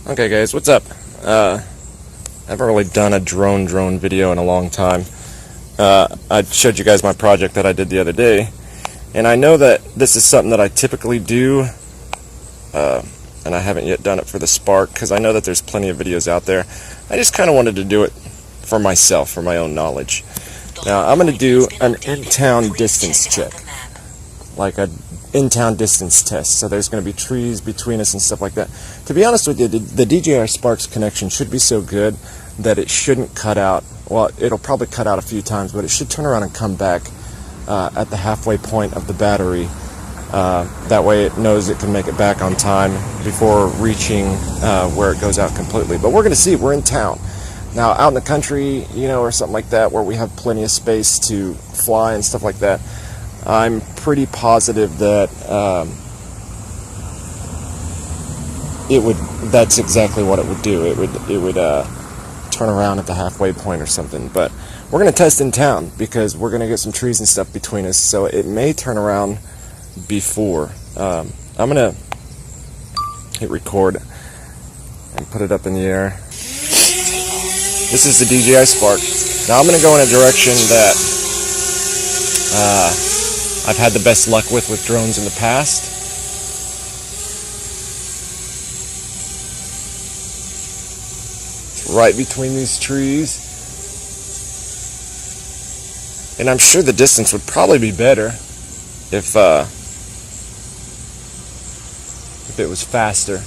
Okay guys, what's up? I haven't really done a drone video in a long time. I showed you guys my project that I did the other day, and I know that this is something that I typically do, and I haven't yet done it for the Spark because I know that there's plenty of videos out there. I just kind of wanted to do it for myself, for my own knowledge. Now I'm going to do an in-town distance check, like a in-town distance test. So there's going to be trees between us and stuff like that. To be honest with you, the DJI Spark's connection should be so good that it shouldn't cut out. Well, it'll probably cut out a few times, but it should turn around and come back at the halfway point of the battery. That way it knows it can make it back on time before reaching where it goes out completely. But we're going to see. We're in town. Now, out in the country, you know, or something like that, where we have plenty of space to fly and stuff like that, I'm pretty positive that that's exactly what it would do. It would turn around at the halfway point or something. But we're going to test in town because we're going to get some trees and stuff between us, so it may turn around before. I'm going to hit record and put it up in the air. This is the DJI Spark. Now I'm going to go in a direction that I've had the best luck with drones in the past. It's right between these trees. And I'm sure the distance would probably be better if it was faster.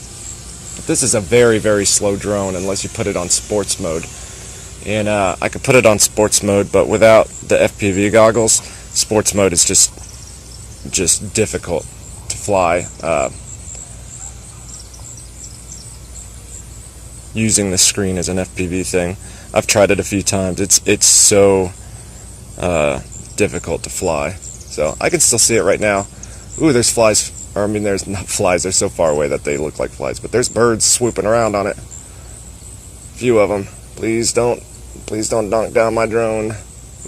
But this is a very, very slow drone unless you put it on sports mode. And I could put it on sports mode, but without the FPV goggles, sports mode is just difficult to fly using the screen as an FPV thing. I've tried it a few times. It's so difficult to fly. So I can still see it right now. Ooh, there's flies. Or I mean, there's not flies. They're so far away that they look like flies. But there's birds swooping around on it. A few of them. Please don't knock down my drone.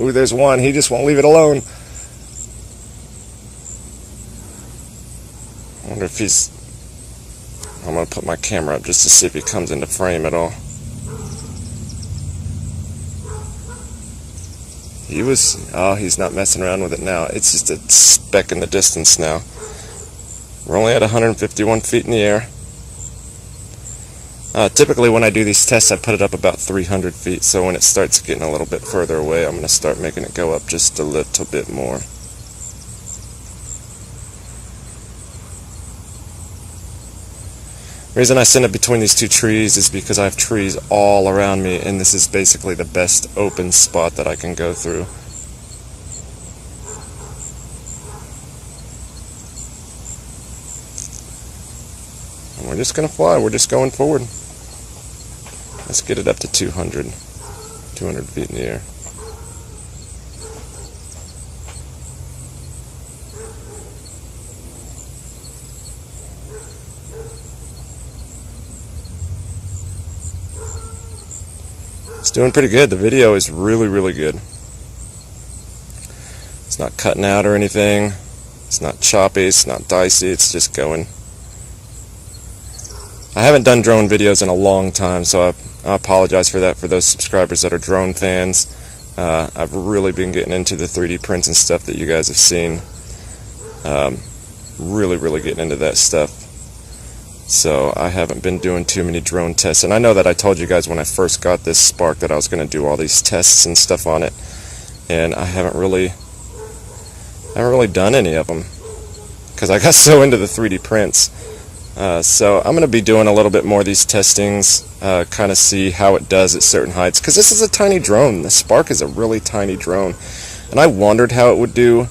Ooh, there's one. He just won't leave it alone. I wonder if he's... I'm going to put my camera up just to see if he comes into frame at all. He was... Oh, he's not messing around with it now. It's just a speck in the distance now. We're only at 151 feet in the air. Typically when I do these tests, I put it up about 300 feet, so when it starts getting a little bit further away, I'm going to start making it go up just a little bit more. The reason I send it between these two trees is because I have trees all around me, and this is basically the best open spot that I can go through. And we're just going to fly. We're just going forward. Let's get it up to 200 feet in the air. It's doing pretty good. The video is really, really good. It's not cutting out or anything. It's not choppy. It's not dicey. It's just going. I haven't done drone videos in a long time, so I apologize for that for those subscribers that are drone fans. I've really been getting into the 3D prints and stuff that you guys have seen. Really getting into that stuff. So I haven't been doing too many drone tests. And I know that I told you guys when I first got this Spark that I was going to do all these tests and stuff on it. And I haven't really done any of them because I got so into the 3D prints. So I'm going to be doing a little bit more of these testings, kind of see how it does at certain heights, because this is a tiny drone. The Spark is a really tiny drone, and I wondered how it would do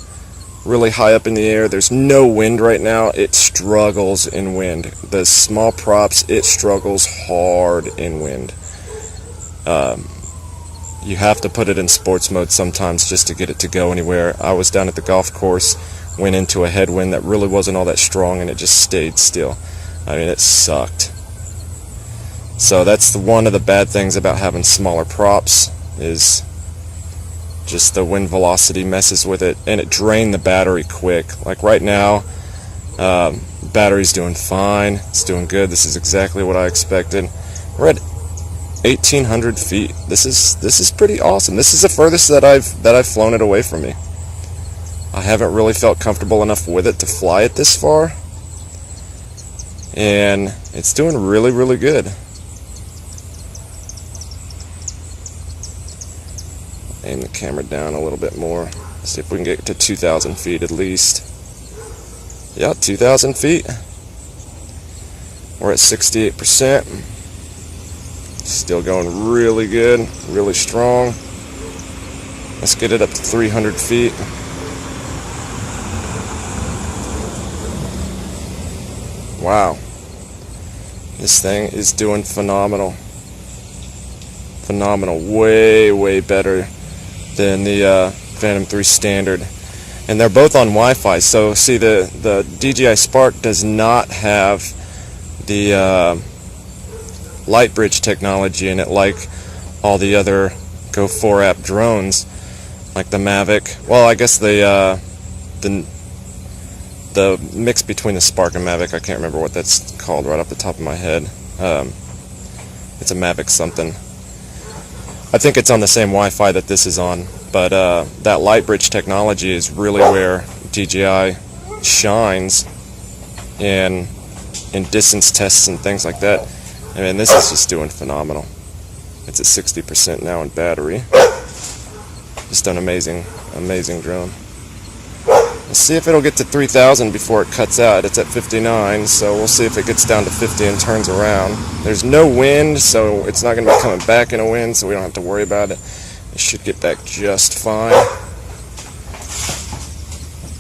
really high up in the air. There's no wind right now. It struggles in wind. The small props, it struggles hard in wind. You have to put it in sports mode sometimes just to get it to go anywhere. I was down at the golf course, went into a headwind that really wasn't all that strong, and it just stayed still. I mean, it sucked. So that's one of the bad things about having smaller props, is just the wind velocity messes with it, and it drained the battery quick. Like right now, Battery's doing fine. It's doing good. This is exactly what I expected. We're at 1,800 feet. This is pretty awesome. This is the furthest that I've flown it away from me. I haven't really felt comfortable enough with it to fly it this far, and it's doing really, really good. Aim the camera down a little bit more. See if we can get to 2,000 feet at least. Yeah, 2,000 feet. We're at 68%. Still going really good, really strong. Let's get it up to 300 feet. Wow. This thing is doing phenomenal. Phenomenal. Way, way better than the Phantom 3 Standard. And they're both on Wi-Fi. So see, the DJI Spark does not have the light bridge technology in it like all the other Go 4 app drones, like the Mavic. Well, I guess the mix between the Spark and Mavic, I can't remember what that's called right off the top of my head. It's a Mavic something. I think it's on the same Wi-Fi that this is on, but that light bridge technology is really where DJI shines in distance tests and things like that. I mean, this is just doing phenomenal. It's at 60% now in battery. Just an amazing, amazing drone. Let's see if it'll get to 3,000 before it cuts out. It's at 59, so we'll see if it gets down to 50 and turns around. There's no wind, so it's not going to be coming back in a wind, so we don't have to worry about it. It should get back just fine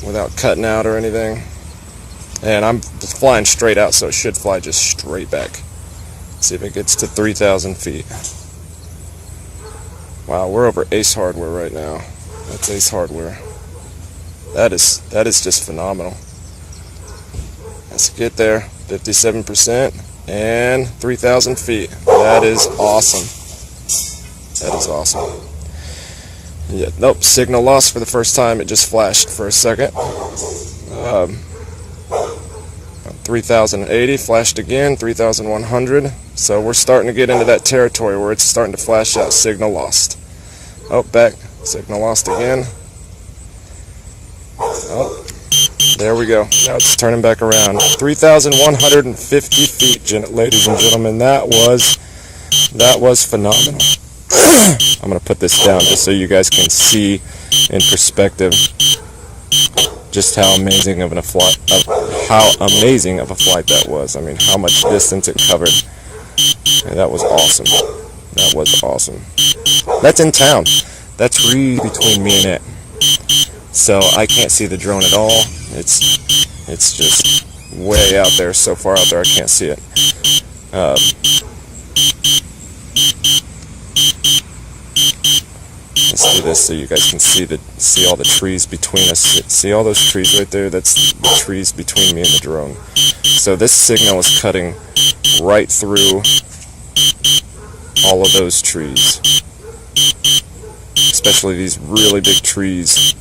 without cutting out or anything. And I'm flying straight out, so it should fly just straight back. Let's see if it gets to 3,000 feet. Wow, we're over Ace Hardware right now. That's Ace Hardware. That is just phenomenal. Let's get there. 57% and 3,000 feet. That is awesome. That is awesome. Yeah, nope, signal lost for the first time. It just flashed for a second. 3,080 flashed again. 3,100. So we're starting to get into that territory where it's starting to flash out. Signal lost. Oh, back. Signal lost again. Oh, there we go. Now it's turning back around. 3,150 feet, ladies and gentlemen. That was phenomenal. I'm going to put this down just so you guys can see in perspective just how amazing of a flight that was. I mean, how much distance it covered. And that was awesome. That was awesome. That's in town. That's really between me and it. So I can't see the drone at all. It's just way out there, so far out there I can't see it. Let's do this so you guys can see all the trees between us. See all those trees right there? That's the trees between me and the drone. So this signal is cutting right through all of those trees, especially these really big trees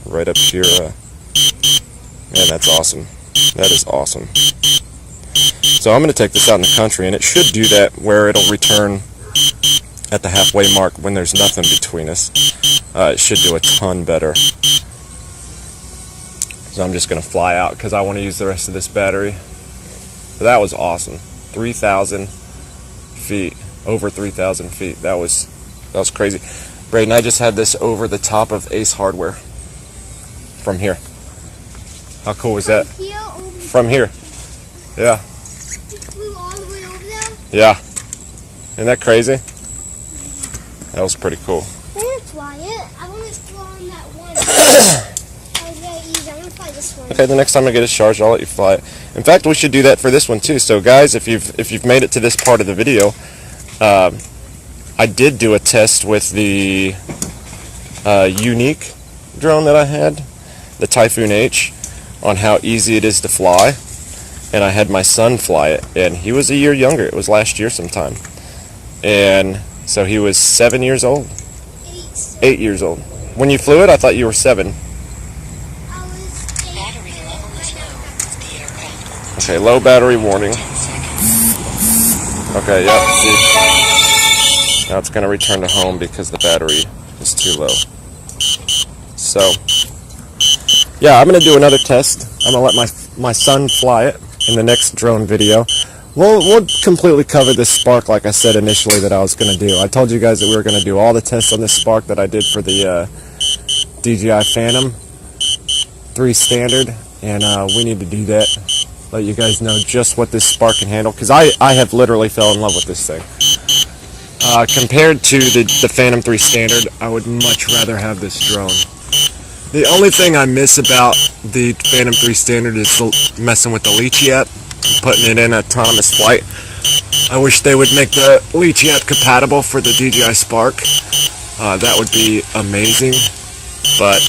right up here. Man, that's awesome. That is awesome. So I'm going to take this out in the country, and it should do that where it'll return at the halfway mark when there's nothing between us. It should do a ton better. So I'm just going to fly out because I want to use the rest of this battery. But that was awesome. 3,000 feet. Over 3,000 feet. That was crazy. Braden, I just had this over the top of Ace Hardware. From here. How cool was that? From here. Yeah. You flew all the way over there? Yeah. Isn't that crazy? That was pretty cool. I want to fly it. I want to fly on that one. I was very easy. I want to fly this one. Okay, the next time I get it charged, I'll let you fly it. In fact, we should do that for this one too. So guys, if you've made it to this part of the video, I did do a test with the Unique drone that I had, the Typhoon H, on how easy it is to fly. And I had my son fly it, and he was a year younger. It was last year sometime. And so he was 7 years old. 8 years old. When you flew it, I thought you were 7. I was 8. Okay, low battery warning. Okay, yep, see. Now it's going to return to home because the battery is too low. So, yeah, I'm going to do another test. I'm going to let my son fly it in the next drone video. We'll completely cover this Spark like I said initially that I was going to do. I told you guys that we were going to do all the tests on this Spark that I did for the DJI Phantom 3 Standard, and we need to do that. Let you guys know just what this Spark can handle, because I have literally fell in love with this thing. Compared to the Phantom 3 Standard, I would much rather have this drone. The only thing I miss about the Phantom 3 Standard is messing with the Litchi app, putting it in autonomous flight. I wish they would make the Litchi app compatible for the DJI Spark. That would be amazing, but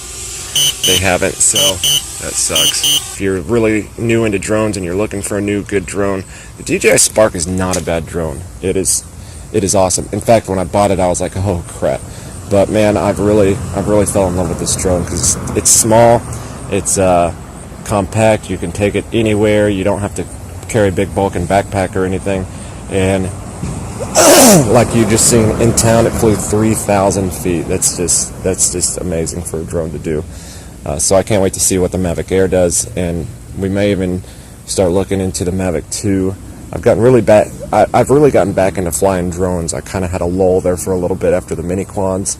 they haven't, so that sucks. If you're really new into drones and you're looking for a new good drone, the DJI Spark is not a bad drone. It is awesome. In fact, when I bought it, I was like, oh crap. But man, I've really fell in love with this drone because it's small, it's compact. You can take it anywhere. You don't have to carry a big bulking backpack or anything. And like you just seen in town, it flew 3,000 feet. That's just amazing for a drone to do. So I can't wait to see what the Mavic Air does, and we may even start looking into the Mavic 2. I've really gotten back into flying drones. I kind of had a lull there for a little bit after the mini quads,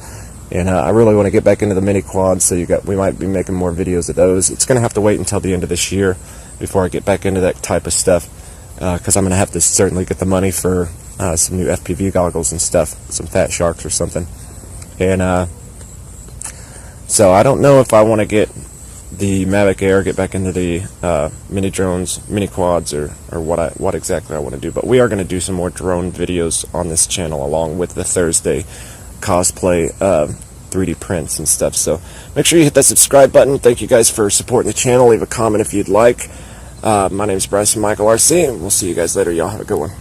and I really want to get back into the mini quads. So we might be making more videos of those. It's going to have to wait until the end of this year before I get back into that type of stuff, because I'm going to have to certainly get the money for some new FPV goggles and stuff, some Fat Sharks or something. And so I don't know if I want to get the Mavic Air, get back into the mini drones, mini quads, or what exactly I want to do. But we are going to do some more drone videos on this channel along with the Thursday cosplay 3D prints and stuff. So make sure you hit that subscribe button. Thank you guys for supporting the channel. Leave a comment if you'd like. My name is Bryson Michael RC, and we'll see you guys later. Y'all have a good one.